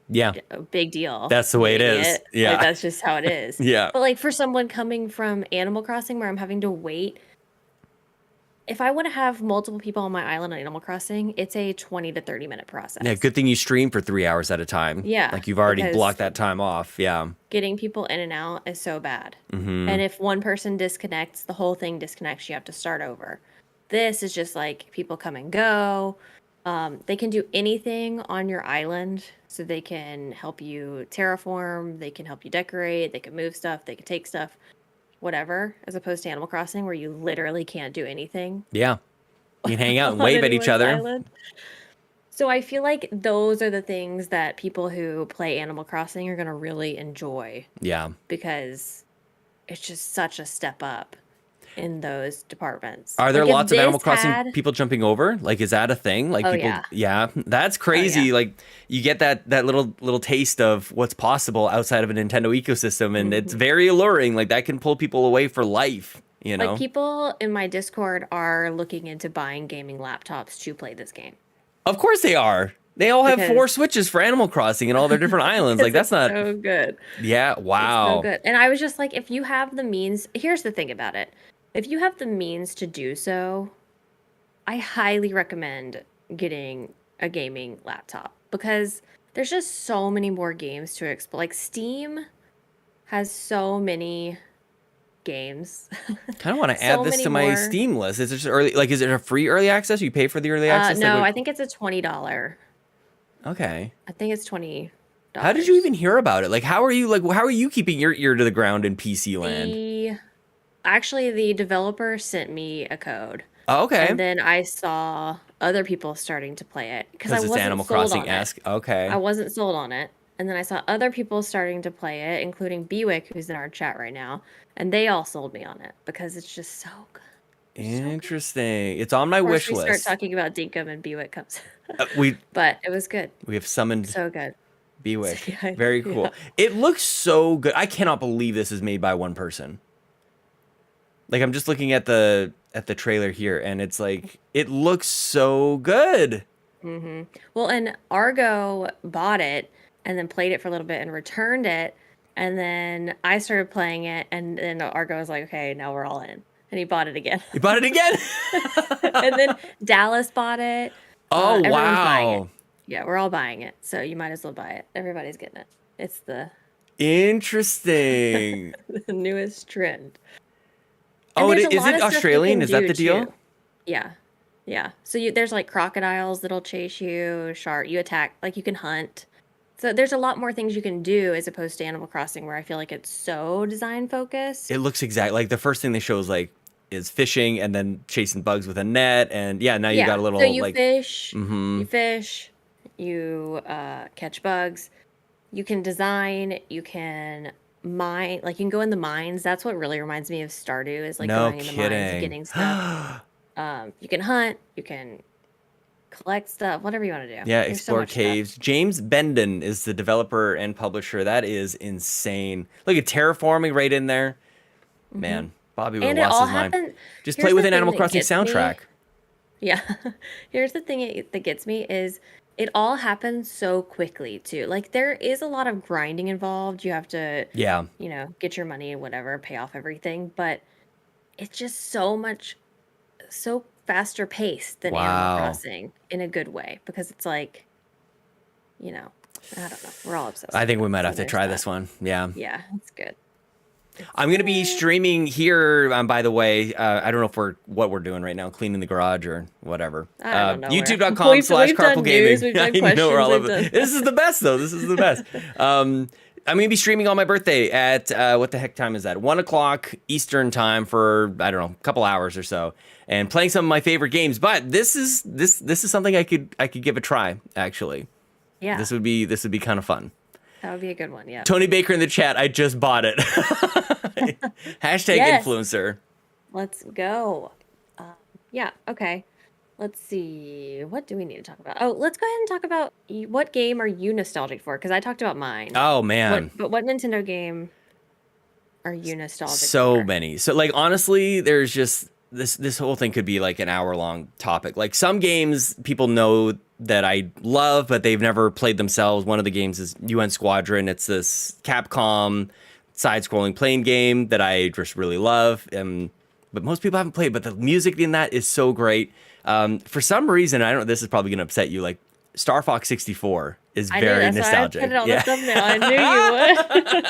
Speaker 2: a big deal.
Speaker 1: That's the way it is. Yeah.
Speaker 2: Like, that's just how it is.
Speaker 1: Yeah.
Speaker 2: But like, for someone coming from Animal Crossing where I'm having to wait, if I want to have multiple people on my island on Animal Crossing, it's a 20 to 30 minute process.
Speaker 1: Yeah, good thing you stream for 3 hours at a time.
Speaker 2: Yeah.
Speaker 1: Like, you've already blocked that time off. Yeah.
Speaker 2: Getting people in and out is so bad. And if one person disconnects, the whole thing disconnects. You have to start over. This is just like people come and go. They can do anything on your island. So they can help you terraform. They can help you decorate. They can move stuff. They can take stuff. Whatever, as opposed to Animal Crossing where you literally can't do anything.
Speaker 1: Yeah. You can hang out and wave at each other.
Speaker 2: Island. So I feel like those are the things that people who play Animal Crossing are going to really enjoy. Yeah. Because it's just such a step up in those departments.
Speaker 1: Are there lots of Animal Crossing people jumping over? Like, is that a thing? Like, people, yeah, that's crazy. Yeah. Like, you get that little taste of what's possible outside of a Nintendo ecosystem, and it's very alluring. Like, that can pull people away for life, you know?
Speaker 2: Like, people in my Discord are looking into buying gaming laptops to play this game.
Speaker 1: Of course they are. They all have 4 Switches for Animal Crossing and all their different islands. Like, that's not
Speaker 2: so good.
Speaker 1: Yeah, wow.
Speaker 2: It's so good. And I was just like, if you have the means, here's the thing about it. If you have the means to do so, I highly recommend getting a gaming laptop because there's just so many more games to explore. Like, Steam has so many games.
Speaker 1: Kind of want to add this to my Steam list. Is it just early? Like, is it a free early access? You pay for the early access?
Speaker 2: No,
Speaker 1: like,
Speaker 2: I think it's a $20.
Speaker 1: Okay.
Speaker 2: I think it's $20.
Speaker 1: How did you even hear about it? Like, how are you keeping your ear to the ground in PC land?
Speaker 2: Actually, the developer sent me a code.
Speaker 1: Oh, okay.
Speaker 2: And then I saw other people starting to play it because I
Speaker 1: it's
Speaker 2: wasn't
Speaker 1: Animal
Speaker 2: sold
Speaker 1: Crossing-esque.
Speaker 2: on it.
Speaker 1: Okay.
Speaker 2: I wasn't sold on it. And then I saw other people starting to play it, including Bewick, who's in our chat right now, and they all sold me on it because it's just so good.
Speaker 1: Interesting. It's on my
Speaker 2: Of course,
Speaker 1: wish
Speaker 2: we
Speaker 1: list.
Speaker 2: start talking about Dinkum and Bewick comes.
Speaker 1: We
Speaker 2: But it was good.
Speaker 1: we have summoned
Speaker 2: So good.
Speaker 1: Bewick.
Speaker 2: Yeah,
Speaker 1: Very cool.
Speaker 2: yeah.
Speaker 1: It looks so good. I cannot believe this is made by one person. Like, I'm just looking at the trailer here, and it's like, it looks so good.
Speaker 2: Well, and ARGO bought it and then played it for a little bit and returned it. And then I started playing it, and then ARGO was like, okay, now we're all in. And he bought it again.
Speaker 1: You bought it again?
Speaker 2: And then Dallas bought it.
Speaker 1: Oh,
Speaker 2: Everyone's buying it.
Speaker 1: wow.
Speaker 2: Yeah, we're all buying it. So you might as well buy it. Everybody's getting it. It's the
Speaker 1: Interesting.
Speaker 2: newest trend.
Speaker 1: Oh,
Speaker 2: there's a
Speaker 1: is
Speaker 2: lot
Speaker 1: it
Speaker 2: of stuff you
Speaker 1: Australian?
Speaker 2: can
Speaker 1: Is that
Speaker 2: do,
Speaker 1: the deal?
Speaker 2: too. Yeah. Yeah. So there's like crocodiles that'll chase you, shark, you attack, like you can hunt. So there's a lot more things you can do as opposed to Animal Crossing, where I feel like it's so design focused.
Speaker 1: It looks exact. Like, the first thing they show is fishing and then chasing bugs with a net. And yeah, now you got a little,
Speaker 2: So you
Speaker 1: like,
Speaker 2: fish,
Speaker 1: mhm.
Speaker 2: you catch bugs, you can design, you can mine, like you can go in the mines. That's what really reminds me of Stardew, is like
Speaker 1: No
Speaker 2: going in the mines and
Speaker 1: kidding.
Speaker 2: getting stuff. You can hunt, you can collect stuff, whatever you want to do.
Speaker 1: Yeah,
Speaker 2: There's so
Speaker 1: explore
Speaker 2: much stuff.
Speaker 1: caves. James Bendon is the developer and publisher. That is insane. Look at terraforming right in there. Man, Bobby would
Speaker 2: And
Speaker 1: have
Speaker 2: it all
Speaker 1: lost his mind.
Speaker 2: happened.
Speaker 1: Just
Speaker 2: Here's
Speaker 1: play
Speaker 2: the
Speaker 1: with an
Speaker 2: thing
Speaker 1: Animal
Speaker 2: that
Speaker 1: Crossing
Speaker 2: gets me.
Speaker 1: soundtrack.
Speaker 2: Yeah. Here's the thing that gets me is it all happens so quickly too. Like there is a lot of grinding involved. You have to,
Speaker 1: Yeah.
Speaker 2: get your money and whatever, pay off everything, but it's just so faster paced than Animal
Speaker 1: Wow.
Speaker 2: Crossing in a good way, because it's like, I don't know. We're all obsessed.
Speaker 1: I
Speaker 2: with
Speaker 1: think we
Speaker 2: it,
Speaker 1: might
Speaker 2: so
Speaker 1: have to
Speaker 2: there's
Speaker 1: try
Speaker 2: that.
Speaker 1: this one. Yeah.
Speaker 2: Yeah, it's good.
Speaker 1: I'm going to be streaming here, by the way. I don't know what we're doing right now, cleaning the garage or whatever.
Speaker 2: I don't know.
Speaker 1: YouTube.com/Carpool
Speaker 2: We've
Speaker 1: Gaming.
Speaker 2: done news, we've done
Speaker 1: I know we're all
Speaker 2: questions,
Speaker 1: over.
Speaker 2: we've done-
Speaker 1: This is the best, though. This is the best. I'm going to be streaming on my birthday at, what the heck time is that? 1 o'clock Eastern time for, I don't know, a couple hours or so, and playing some of my favorite games. But this is something I could give a try, actually.
Speaker 2: Yeah,
Speaker 1: This would be kind of fun.
Speaker 2: that would be a good one. Yeah.
Speaker 1: Tony Baker in the chat, I just bought it. Hashtag
Speaker 2: Yes.
Speaker 1: influencer.
Speaker 2: Let's go. Yeah, okay. Let's see. What do we need to talk about? Oh, let's go ahead and talk about what game are you nostalgic for? Because I talked about mine.
Speaker 1: Oh, man.
Speaker 2: But what Nintendo game are you nostalgic
Speaker 1: So
Speaker 2: for?
Speaker 1: many. So, like, honestly, there's just this whole thing could be like an hour-long topic. Like, some games people know that I love, but they've never played themselves. One of the games is UN Squadron. It's this Capcom side-scrolling plane game that I just really love. But most people haven't played, but the music in that is so great. For some reason, I don't know, this is probably going to upset you, like, Star Fox 64 is very nostalgic.
Speaker 2: I put it on the thumbnail. I knew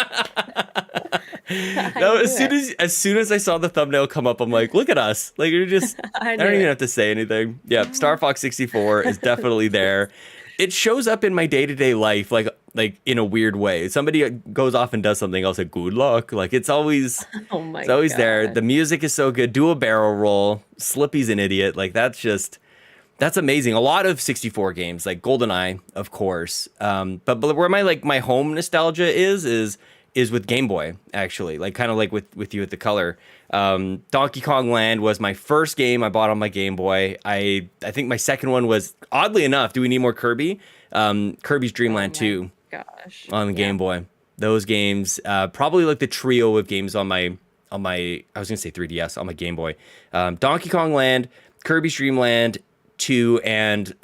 Speaker 2: you would.
Speaker 1: No, as soon as I saw the thumbnail come up, I'm like, look at us. Like, you're just, I don't even have to say anything. Yeah, Star Fox 64 is definitely there. It shows up in my day-to-day life, like in a weird way. Somebody goes off and does something, I'll say, good luck. Like, it's always,
Speaker 2: Oh my
Speaker 1: it's always there.
Speaker 2: God.
Speaker 1: The music is so good. Do a barrel roll. Slippy's an idiot. Like, that's amazing. A lot of 64 games, like GoldenEye, of course. But where my home nostalgia is with Game Boy, actually. Like, kind of like with you at the color. Donkey Kong Land was my first game I bought on my Game Boy. I think my second one was, oddly enough, do we need more Kirby? Kirby's Dream Land 2
Speaker 2: Gosh.
Speaker 1: on the Game Boy. Those games, probably like the trio of games on my I was gonna say 3DS, on my Game Boy. Donkey Kong Land, Kirby's Dream Land 2, and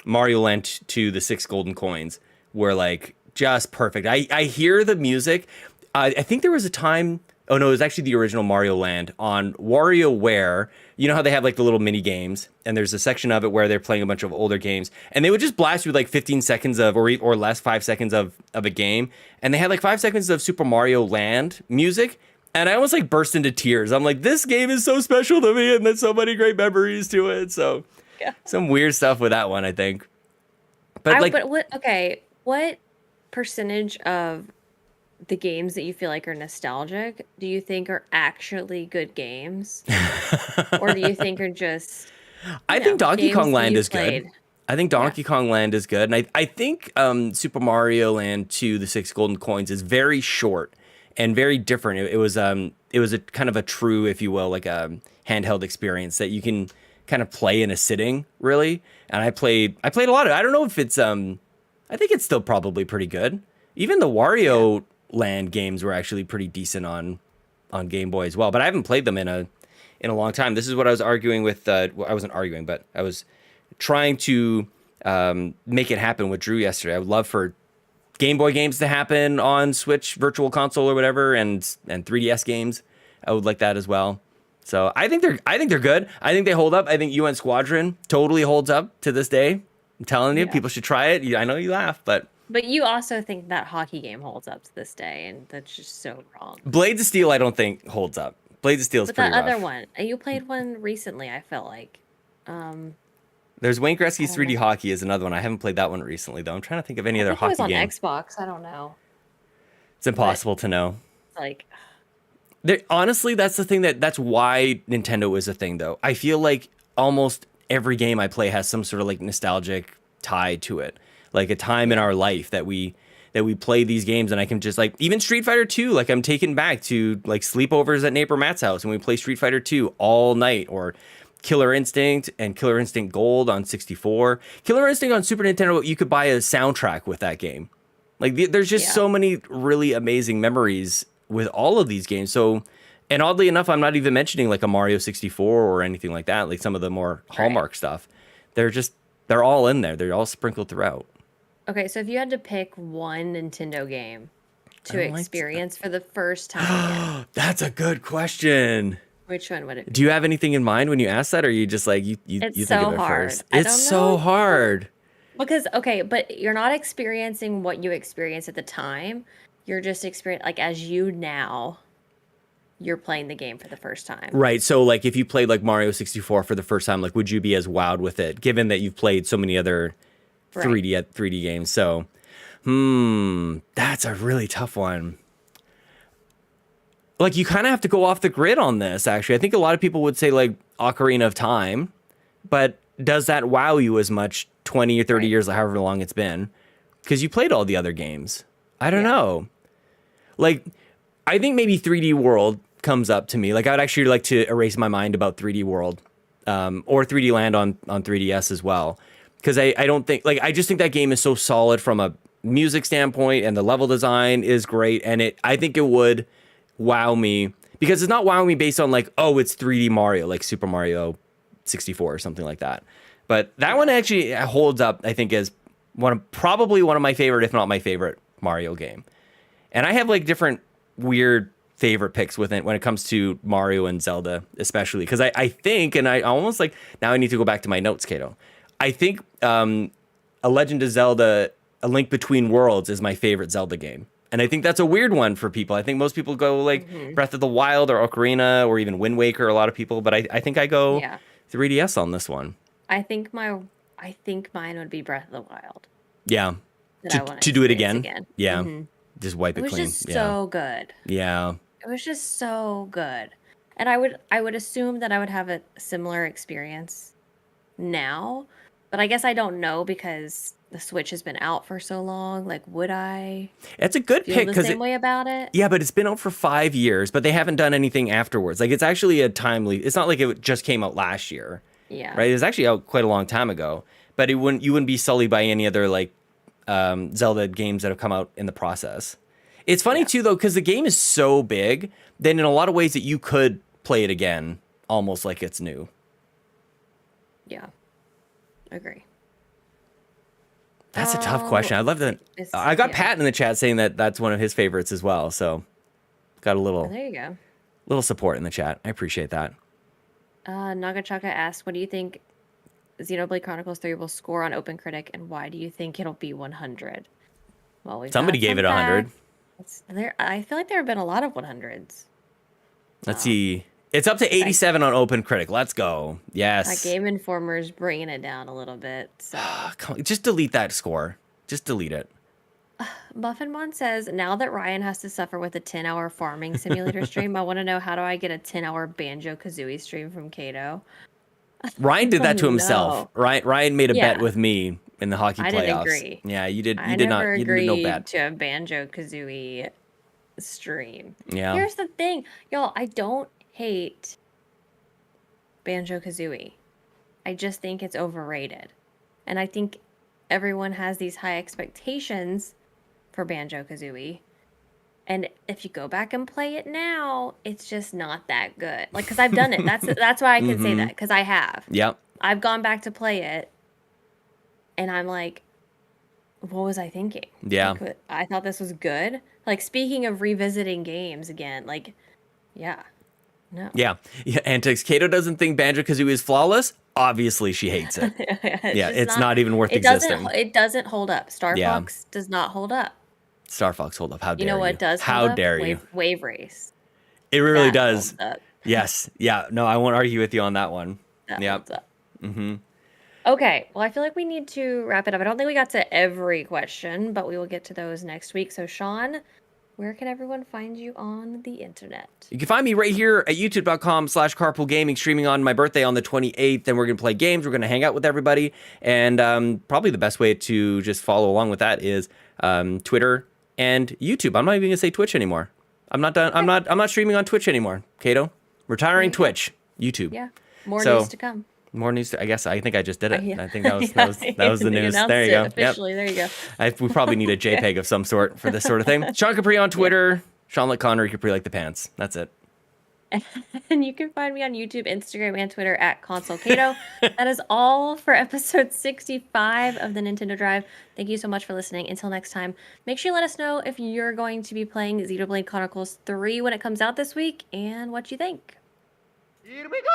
Speaker 1: Mario Land 2, the 6 golden coins were like just perfect. I hear the music. I think there was a time. Oh no, it was actually the original Mario Land on WarioWare. You know how they have like the little mini games, and there's a section of it where they're playing a bunch of older games, and they would just blast you like 15 seconds of or less, 5 seconds of a game, and they had like 5 seconds of Super Mario Land music. And I almost like burst into tears. I'm like, this game is so special to me, and there's so many great memories to it. So, some weird stuff with that one, I think. But
Speaker 2: what percentage of the games that you feel like are nostalgic do you think are actually good games? Or do you think are just
Speaker 1: I think Donkey
Speaker 2: games
Speaker 1: Kong
Speaker 2: that
Speaker 1: Land
Speaker 2: you
Speaker 1: is
Speaker 2: played?
Speaker 1: good. I think Donkey Kong Land is good. And I think Super Mario Land 2, The Six Golden Coins, is very short and very different. It was a kind of a true, if you will, like a handheld experience that you can kind of play in a sitting, really. And I played a lot of it. I don't know if it's I think it's still probably pretty good. Even the Wario Land games were actually pretty decent on Game Boy as well. But I haven't played them in a long time. This is what I was arguing with. Well, I wasn't arguing, but I was trying to make it happen with Drew yesterday. I would love for Game Boy games to happen on Switch Virtual Console or whatever, and 3DS games. I would like that as well. So I think they're good. I think they hold up. I think UN Squadron totally holds up to this day. I'm telling you, people should try it. I know you laugh, but
Speaker 2: you also think that hockey game holds up to this day, and that's just so wrong.
Speaker 1: Blades of Steel, I don't think holds up. Blades of Steel is pretty rough.
Speaker 2: But that other one, you played one recently. I felt like.
Speaker 1: There's Wayne Gretzky's 3D Hockey is another one. I haven't played that one recently, though. I'm trying to think of any other hockey game.
Speaker 2: It was on Xbox. I don't know.
Speaker 1: It's impossible to know.
Speaker 2: Like,
Speaker 1: honestly, that's the thing that's why Nintendo is a thing, though. I feel like almost every game I play has some sort of like nostalgic tie to it, like a time in our life that we play these games, and I can just like even Street Fighter 2, like I'm taken back to like sleepovers at neighbor Matt's house, and we play Street Fighter 2 all night, or Killer Instinct and Killer Instinct Gold on 64. Killer Instinct on Super Nintendo, you could buy a soundtrack with that game. Like there's just so many really amazing memories with all of these games. So, and oddly enough, I'm not even mentioning like a Mario 64 or anything like that, like some of the more Hallmark stuff. They're all in there. They're all sprinkled throughout.
Speaker 2: Okay, so if you had to pick one Nintendo game to experience for the first time.
Speaker 1: That's a good question.
Speaker 2: Which one would it be?
Speaker 1: Do you have anything in mind when you ask that, or are you just like you think of it first? It's so hard.
Speaker 2: Because but you're not experiencing what you experienced at the time. You're just like as you now, you're playing the game for the first time.
Speaker 1: Right. So like if you played like Mario 64 for the first time, like would you be as wowed with it, given that you've played so many other 3D games? So, that's a really tough one. Like you kind of have to go off the grid on this, actually. I think a lot of people would say like Ocarina of Time, but does that wow you as much 20 or 30 years, however long it's been? Because you played all the other games. I don't know. Like, I think maybe 3D World comes up to me. Like, I would actually like to erase my mind about 3D World or 3D Land on 3DS as well. Because I don't think, like, I just think that game is so solid from a music standpoint, and the level design is great. And I think it would wow me, because it's not wowing me based on like, oh, it's 3D Mario, like Super Mario 64 or something like that. But that one actually holds up, I think, as probably one of my favorite, if not my favorite, Mario game. And I have like different weird favorite picks with it when it comes to Mario and Zelda, especially because I think, and I almost like, now I need to go back to my notes, Caito. I think A Legend of Zelda, A Link Between Worlds is my favorite Zelda game. And I think that's a weird one for people. I think most people go like Breath of the Wild or Ocarina or even Wind Waker, a lot of people, but I think I go 3DS on this one.
Speaker 2: I think mine would be Breath of the Wild.
Speaker 1: Yeah. To do it again. Yeah. Just wipe it clean.
Speaker 2: It was just so good.
Speaker 1: Yeah.
Speaker 2: It was just so good. And I would assume that I would have a similar experience now, but I guess I don't know because the Switch has been out for so long. Like, would I?
Speaker 1: It's a good pick
Speaker 2: because the same way about it.
Speaker 1: Yeah, but it's been out for 5 years, but they haven't done anything afterwards. Like, it's actually a timely. It's not like it just came out last year.
Speaker 2: Yeah.
Speaker 1: Right. It was actually out quite a long time ago, but you wouldn't be sullied by any other like Zelda games that have come out in the process. It's funny too, though, because the game is so big. Then in a lot of ways that you could play it again, almost like it's new.
Speaker 2: Yeah. Agree.
Speaker 1: That's a tough question. I love that. I got Pat in the chat saying that that's one of his favorites as well. So got a little.
Speaker 2: There you go.
Speaker 1: Little support in the chat. I appreciate that.
Speaker 2: Ngachacha asks, what do you think Xenoblade Chronicles 3 will score on OpenCritic, and why do you think it'll be 100? Well,
Speaker 1: somebody gave it 100.
Speaker 2: I feel like there have been a lot of 100s.
Speaker 1: Let's see. It's up to 87 on OpenCritic. Let's go. Yes.
Speaker 2: Game Informer's bringing it down a little bit. So
Speaker 1: come on, just delete that score. Just delete it.
Speaker 2: Muffinmon says, now that Ryan has to suffer with a 10-hour farming simulator stream, I want to know, how do I get a 10-hour Banjo-Kazooie stream from Caito?
Speaker 1: Ryan did that to
Speaker 2: Oh,
Speaker 1: himself.
Speaker 2: no.
Speaker 1: Ryan made a bet
Speaker 2: Yeah.
Speaker 1: with me in the hockey
Speaker 2: I
Speaker 1: playoffs.
Speaker 2: didn't agree.
Speaker 1: Yeah, you did.
Speaker 2: I
Speaker 1: You did not.
Speaker 2: never
Speaker 1: You did no
Speaker 2: agreed
Speaker 1: bet.
Speaker 2: to a Banjo-Kazooie stream.
Speaker 1: Yeah.
Speaker 2: Here's the thing, y'all. I don't hate Banjo-Kazooie. I just think it's overrated. And I think everyone has these high expectations for Banjo-Kazooie. And if you go back and play it now, it's just not that good. Like, because I've done it. That's why I can say that, because I have.
Speaker 1: Yep.
Speaker 2: I've gone back to play it, and I'm like, what was I thinking?
Speaker 1: Yeah.
Speaker 2: Like, I thought this was good. Like, speaking of revisiting games again, like, yeah. No.
Speaker 1: Yeah. Antics. Caito doesn't think Banjo-Kazooie is flawless. Obviously, she hates it. It's not even worth existing.
Speaker 2: It doesn't hold up. Star
Speaker 1: Yeah.
Speaker 2: Fox does not hold up.
Speaker 1: Star Fox, hold up. How dare you?
Speaker 2: You know what does
Speaker 1: How
Speaker 2: hold up?
Speaker 1: dare you?
Speaker 2: Wave Race.
Speaker 1: It really
Speaker 2: That
Speaker 1: does.
Speaker 2: holds up.
Speaker 1: Yes. Yeah. No, I won't argue with you on that one.
Speaker 2: That
Speaker 1: Yep.
Speaker 2: holds up. Okay, well, I feel like we need to wrap it up. I don't think we got to every question, but we will get to those next week. So, Sean, where can everyone find you on the internet?
Speaker 1: You can find me right here at youtube.com/carpoolgaming, streaming on my birthday on the 28th. And we're going to play games. We're going to hang out with everybody. And probably the best way to just follow along with that is Twitter and YouTube. I'm not even going to say Twitch anymore. I'm not done. I'm not streaming on Twitch anymore. Caito, retiring Twitch, YouTube.
Speaker 2: Yeah, more
Speaker 1: So-
Speaker 2: news to come.
Speaker 1: More news. I guess I think I just did it.
Speaker 2: Yeah.
Speaker 1: I think that was the
Speaker 2: They
Speaker 1: news.
Speaker 2: announced
Speaker 1: There you
Speaker 2: it
Speaker 1: go. Yep.
Speaker 2: officially. There you go.
Speaker 1: We probably need a JPEG of some sort for this sort of thing. Sean Capri on Twitter. Sean like Connor, Capri like the pants. That's it.
Speaker 2: And you can find me on YouTube, Instagram, and Twitter at Console Caito. That is all for episode 65 of the Nintendo Drive. Thank you so much for listening. Until next time, make sure you let us know if you're going to be playing Xenoblade Chronicles 3 when it comes out this week and what you think.
Speaker 3: Here we go!